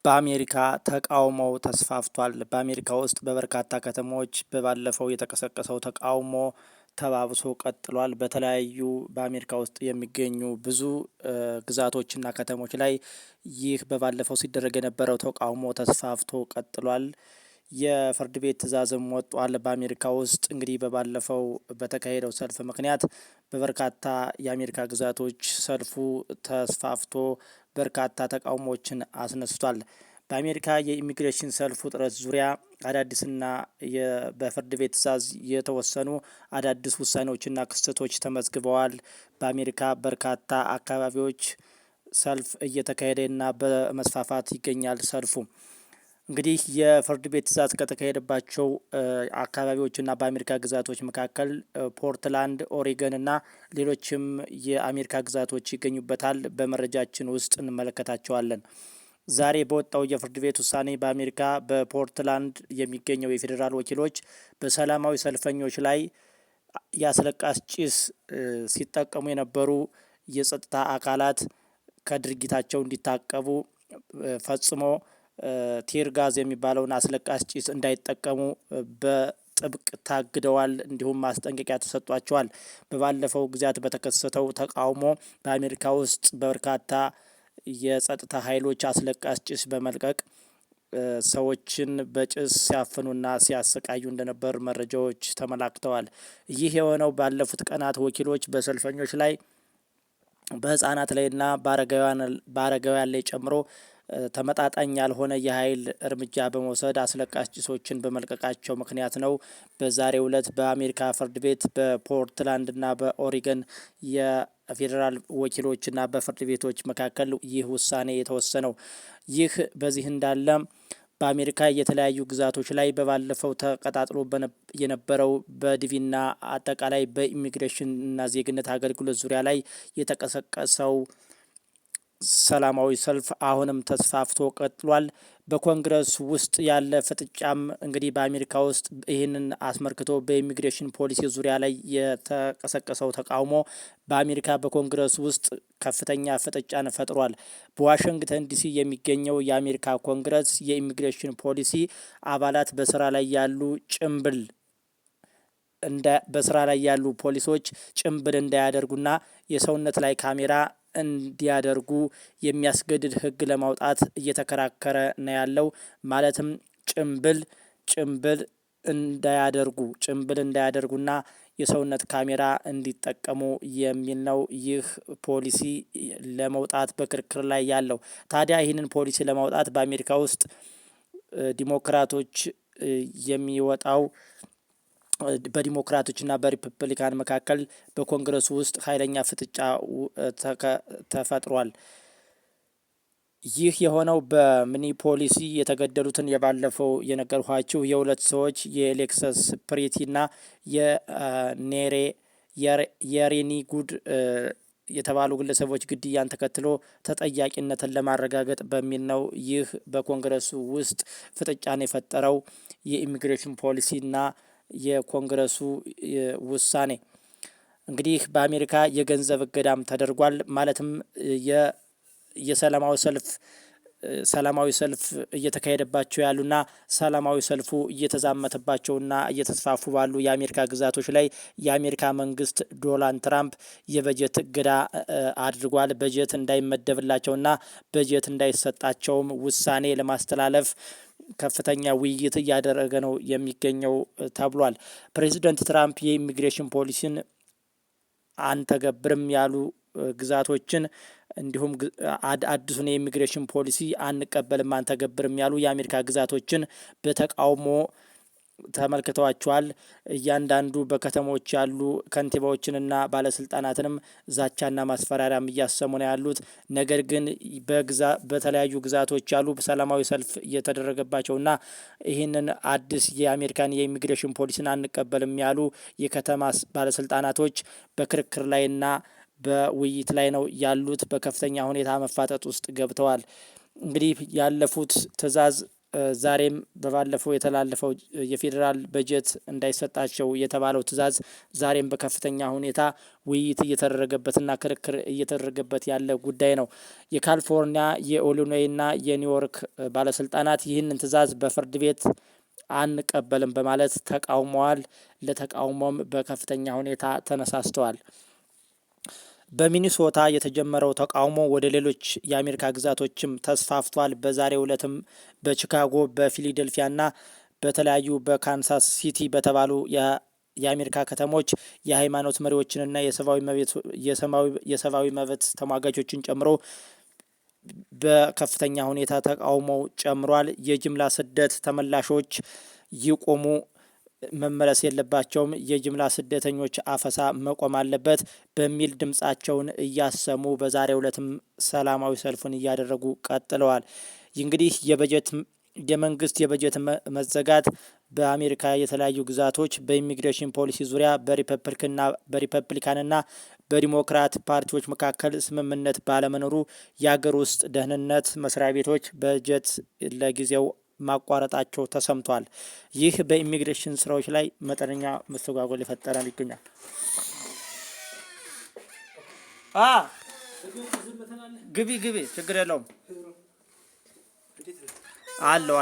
በአሜሪካ ተቃውሞው ተስፋፍቷል። በአሜሪካ ውስጥ በበርካታ ከተሞች ባለፈው የተቀሰቀሰው ተቃውሞ ተባብሶ ቀጥሏል። በተለያዩ በአሜሪካ ውስጥ የሚገኙ ብዙ ግዛቶችና ከተሞች ላይ ይህ በባለፈው ሲደረግ የነበረው ተቃውሞ ተስፋፍቶ ቀጥሏል። የፍርድ ቤት ትዕዛዝም ወጥቷል። በአሜሪካ ውስጥ እንግዲህ በባለፈው በተካሄደው ሰልፍ ምክንያት በበርካታ የአሜሪካ ግዛቶች ሰልፉ ተስፋፍቶ በርካታ ተቃውሞዎችን አስነስቷል። በአሜሪካ የኢሚግሬሽን ሰልፍ ውጥረት ዙሪያ አዳዲስና በፍርድ ቤት ትዕዛዝ የተወሰኑ አዳዲስ ውሳኔዎችና ክስተቶች ተመዝግበዋል። በአሜሪካ በርካታ አካባቢዎች ሰልፍ እየተካሄደና በመስፋፋት ይገኛል። ሰልፉ እንግዲህ የፍርድ ቤት ትዕዛዝ ከተካሄደባቸው አካባቢዎችና በአሜሪካ ግዛቶች መካከል ፖርትላንድ፣ ኦሪገን እና ሌሎችም የአሜሪካ ግዛቶች ይገኙበታል። በመረጃችን ውስጥ እንመለከታቸዋለን። ዛሬ በወጣው የፍርድ ቤት ውሳኔ በአሜሪካ በፖርትላንድ የሚገኘው የፌዴራል ወኪሎች በሰላማዊ ሰልፈኞች ላይ የአስለቃሽ ጭስ ሲጠቀሙ የነበሩ የጸጥታ አካላት ከድርጊታቸው እንዲታቀቡ ፈጽሞ ቲር ጋዝ የሚባለውን አስለቃሽ ጭስ እንዳይጠቀሙ በጥብቅ ታግደዋል። እንዲሁም ማስጠንቀቂያ ተሰጧቸዋል። በባለፈው ጊዜያት በተከሰተው ተቃውሞ በአሜሪካ ውስጥ በርካታ የጸጥታ ኃይሎች አስለቃሽ ጭስ በመልቀቅ ሰዎችን በጭስ ሲያፍኑና ሲያሰቃዩ እንደነበር መረጃዎች ተመላክተዋል። ይህ የሆነው ባለፉት ቀናት ወኪሎች በሰልፈኞች ላይ በህፃናት ላይና በአረጋውያን ላይ ጨምሮ ተመጣጣኝ ያልሆነ የኃይል እርምጃ በመውሰድ አስለቃሽ ጭሶችን በመልቀቃቸው ምክንያት ነው። በዛሬው ዕለት በአሜሪካ ፍርድ ቤት በፖርትላንድና በኦሪገን የፌዴራል ወኪሎችና በፍርድ ቤቶች መካከል ይህ ውሳኔ የተወሰነው። ይህ በዚህ እንዳለ በአሜሪካ የተለያዩ ግዛቶች ላይ በባለፈው ተቀጣጥሎ የነበረው በዲቪና አጠቃላይ በኢሚግሬሽንና ዜግነት አገልግሎት ዙሪያ ላይ የተቀሰቀሰው ሰላማዊ ሰልፍ አሁንም ተስፋፍቶ ቀጥሏል። በኮንግረስ ውስጥ ያለ ፍጥጫም እንግዲህ በአሜሪካ ውስጥ ይህንን አስመልክቶ በኢሚግሬሽን ፖሊሲ ዙሪያ ላይ የተቀሰቀሰው ተቃውሞ በአሜሪካ በኮንግረስ ውስጥ ከፍተኛ ፍጥጫን ፈጥሯል። በዋሽንግተን ዲሲ የሚገኘው የአሜሪካ ኮንግረስ የኢሚግሬሽን ፖሊሲ አባላት በስራ ላይ ያሉ ፖሊሶች ጭምብል እንዳያደርጉና የሰውነት ላይ ካሜራ እንዲያደርጉ የሚያስገድድ ሕግ ለማውጣት እየተከራከረ ነው ያለው። ማለትም ጭምብል እንዳያደርጉና የሰውነት ካሜራ እንዲጠቀሙ የሚል ነው። ይህ ፖሊሲ ለመውጣት በክርክር ላይ ያለው ታዲያ ይህንን ፖሊሲ ለማውጣት በአሜሪካ ውስጥ ዲሞክራቶች የሚወጣው በዲሞክራቶችና በሪፐብሊካን መካከል በኮንግረሱ ውስጥ ኃይለኛ ፍጥጫ ተፈጥሯል። ይህ የሆነው በሚኒፖሊስ የተገደሉትን የባለፈው የነገርኋችሁ የሁለት ሰዎች የኤሌክሰስ ፕሪቲና የሬኒ ጉድ የተባሉ ግለሰቦች ግድያን ተከትሎ ተጠያቂነትን ለማረጋገጥ በሚል ነው። ይህ በኮንግረሱ ውስጥ ፍጥጫን የፈጠረው የኢሚግሬሽን ፖሊሲና የኮንግረሱ ውሳኔ እንግዲህ በአሜሪካ የገንዘብ እገዳም ተደርጓል። ማለትም ሰላማዊ ሰልፍ እየተካሄደባቸው ያሉና ሰላማዊ ሰልፉ እየተዛመተባቸውና እየተስፋፉ ባሉ የአሜሪካ ግዛቶች ላይ የአሜሪካ መንግስት ዶናልድ ትራምፕ የበጀት እገዳ አድርጓል። በጀት እንዳይመደብላቸውና በጀት እንዳይሰጣቸውም ውሳኔ ለማስተላለፍ ከፍተኛ ውይይት እያደረገ ነው የሚገኘው ተብሏል። ፕሬዚደንት ትራምፕ የኢሚግሬሽን ፖሊሲን አንተገብርም ያሉ ግዛቶችን እንዲሁም አዲሱን የኢሚግሬሽን ፖሊሲ አንቀበልም አንተገብርም ያሉ የአሜሪካ ግዛቶችን በተቃውሞ ተመልክተዋቸዋል። እያንዳንዱ በከተሞች ያሉ ከንቲባዎችንና ባለስልጣናትንም ዛቻና ማስፈራሪያም እያሰሙ ነው ያሉት። ነገር ግን በተለያዩ ግዛቶች ያሉ ሰላማዊ ሰልፍ እየተደረገባቸውና ይህንን አዲስ የአሜሪካን የኢሚግሬሽን ፖሊሲን አንቀበልም ያሉ የከተማ ባለስልጣናቶች በክርክር ላይና በውይይት ላይ ነው ያሉት። በከፍተኛ ሁኔታ መፋጠጥ ውስጥ ገብተዋል። እንግዲህ ያለፉት ትዕዛዝ ዛሬም በባለፈው የተላለፈው የፌዴራል በጀት እንዳይሰጣቸው የተባለው ትዕዛዝ ዛሬም በከፍተኛ ሁኔታ ውይይት እየተደረገበትና ክርክር እየተደረገበት ያለ ጉዳይ ነው። የካሊፎርኒያ የኢሊኖይና የኒውዮርክ ባለስልጣናት ይህንን ትዕዛዝ በፍርድ ቤት አንቀበልም በማለት ተቃውመዋል። ለተቃውሞም በከፍተኛ ሁኔታ ተነሳስተዋል። በሚኒሶታ የተጀመረው ተቃውሞ ወደ ሌሎች የአሜሪካ ግዛቶችም ተስፋፍቷል። በዛሬው ዕለትም በቺካጎ፣ በፊላዴልፊያና በተለያዩ በካንሳስ ሲቲ በተባሉ የአሜሪካ ከተሞች የሃይማኖት መሪዎችንና የሰብአዊ መብት ተሟጋቾችን ጨምሮ በከፍተኛ ሁኔታ ተቃውሞው ጨምሯል። የጅምላ ስደት ተመላሾች ይቆሙ፣ መመለስ የለባቸውም፣ የጅምላ ስደተኞች አፈሳ መቆም አለበት በሚል ድምጻቸውን እያሰሙ በዛሬው ዕለትም ሰላማዊ ሰልፉን እያደረጉ ቀጥለዋል። እንግዲህ የመንግስት የበጀት መዘጋት በአሜሪካ የተለያዩ ግዛቶች በኢሚግሬሽን ፖሊሲ ዙሪያ በሪፐብሊካንና በዲሞክራት ፓርቲዎች መካከል ስምምነት ባለመኖሩ የሀገር ውስጥ ደህንነት መስሪያ ቤቶች በጀት ለጊዜው ማቋረጣቸው ተሰምቷል። ይህ በኢሚግሬሽን ስራዎች ላይ መጠነኛ መስተጓጎል የፈጠረ ይገኛል። ግቢ ችግር የለውም አለው